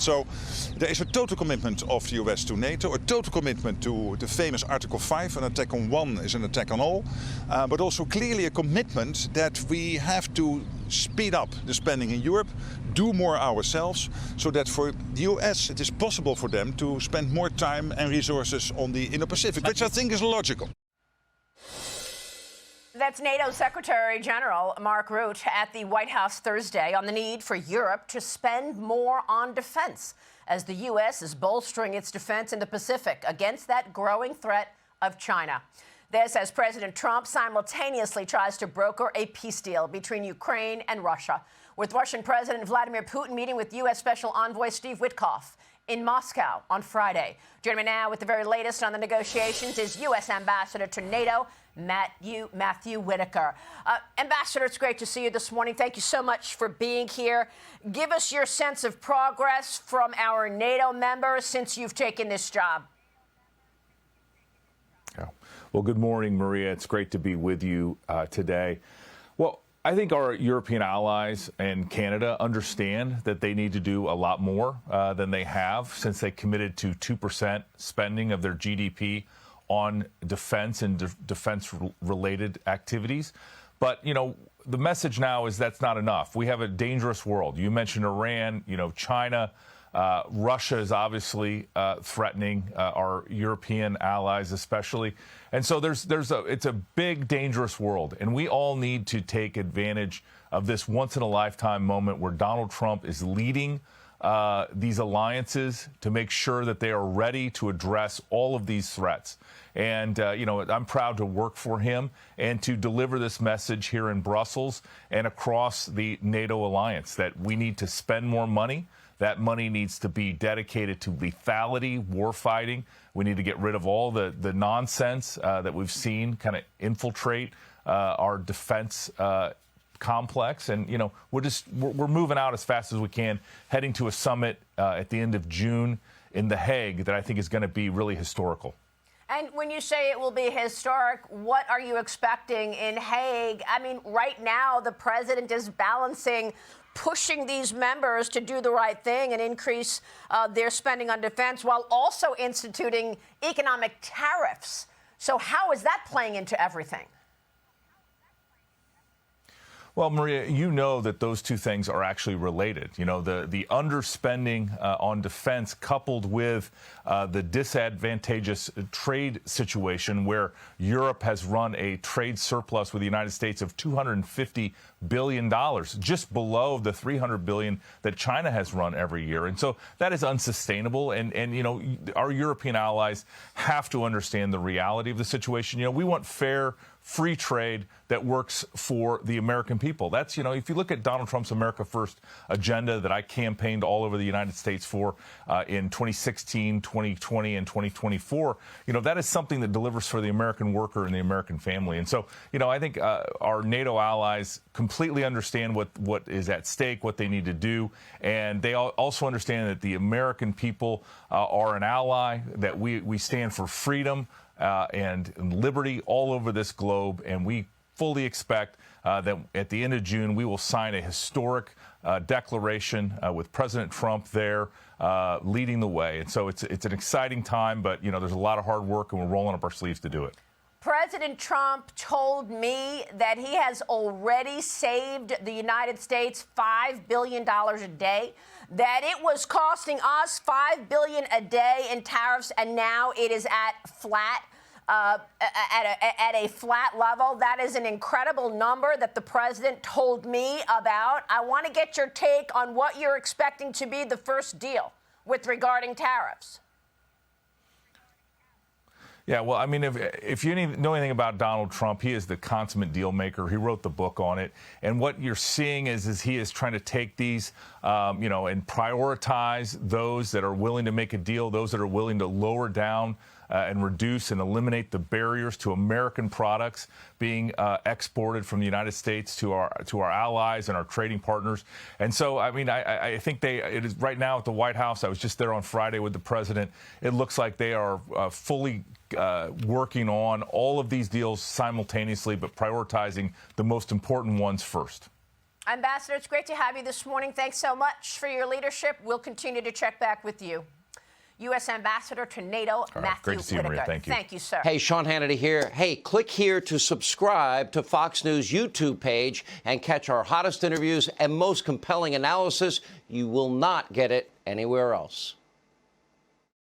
So there is a total commitment of the US to NATO, a total commitment to the famous Article 5, an attack on one is an attack on all, but also clearly a commitment that we have to speed up the spending in Europe, do more ourselves, so that for the US it is possible for them to spend more time and resources on the Indo-Pacific, which I think is logical. That's NATO Secretary General Mark Rutte at the White House Thursday on the need for Europe to spend more on defense as the U.S. is bolstering its defense in the Pacific against that growing threat of China. This as President Trump simultaneously tries to broker a peace deal between Ukraine and Russia, with Russian President Vladimir Putin meeting with U.S. Special Envoy Steve Witkoff in Moscow on Friday. Joining me now with the very latest on the negotiations is U.S. Ambassador to NATO Matthew Whitaker. Ambassador, it's great to see you this morning. Thank you so much for being here. Give us your sense of progress from our NATO members since you've taken this job. Yeah. Well, good morning, Maria. It's great to be with you today. Well, I think our European allies and Canada understand that they need to do a lot more than they have since they committed to 2% spending of their GDP on defense and defense-related activities. But, you know, the message now is that's not enough. We have a dangerous world. You mentioned Iran, you know, China, Russia is obviously threatening our European allies especially. And so it's a big, dangerous world. And we all need to take advantage of this once-in-a-lifetime moment where Donald Trump is leading these alliances to make sure that they are ready to address all of these threats. And, you know, I'm proud to work for him and to deliver this message here in Brussels and across the NATO alliance that we need to spend more money. That money needs to be dedicated to lethality, warfighting. We need to get rid of all the nonsense that we've seen kind of infiltrate our defense complex. And, you know, we're moving out as fast as we can, heading to a summit at the end of June in The Hague that I think is going to be really historical. And when you say it will be historic, what are you expecting in Hague? I mean, right now, the president is balancing pushing these members to do the right thing and increase their spending on defense while also instituting economic tariffs. So how is that playing into everything? Well, Maria, you know that those two things are actually related. You know, the underspending on defense coupled with the disadvantageous trade situation where Europe has run a trade surplus with the United States of $250 billion, just below the $300 billion that China has run every year. And so that is unsustainable. And you know, our European allies have to understand the reality of the situation. You know, we want fair, free trade that works for the American people. That's, you know, if you look at Donald Trump's America First agenda that I campaigned all over the United States for in 2016, 2020, and 2024, you know, that is something that delivers for the American worker and the American family. And so, you know, I think our NATO allies completely understand what is at stake, what they need to do. And they also understand that the American people are an ally, that we stand for freedom and liberty all over this globe, and we fully expect that at the end of June we will sign a historic declaration with President Trump there leading the way. And so it's an exciting time, but you know, there's a lot of hard work, and we're rolling up our sleeves to do it. President Trump told me that he has already saved the United States $5 billion a day, that it was costing us $5 billion a day in tariffs, and now it is at a flat level. That is an incredible number that the president told me about. I want to get your take on what you're expecting to be the first deal with regarding tariffs. Yeah, well, I mean, if you know anything about Donald Trump, he is the consummate deal maker. He wrote the book on it. And what you're seeing is he is trying to take these, you know, and prioritize those that are willing to make a deal, those that are willing to lower down and reduce and eliminate the barriers to American products being exported from the United States to our allies and our trading partners. And so, I mean, I think it is right now at the White House. I was just there on Friday with the president. It looks like they are fully working on all of these deals simultaneously, but prioritizing the most important ones first. Ambassador, it's great to have you this morning. Thanks so much for your leadership. We'll continue to check back with you. U.S. Ambassador to NATO, Matthew great to see you, Whitaker. Maria. Thank you. Thank you, sir. Hey, Sean Hannity here. Hey, click here to subscribe to Fox News YouTube page and catch our hottest interviews and most compelling analysis. You will not get it anywhere else.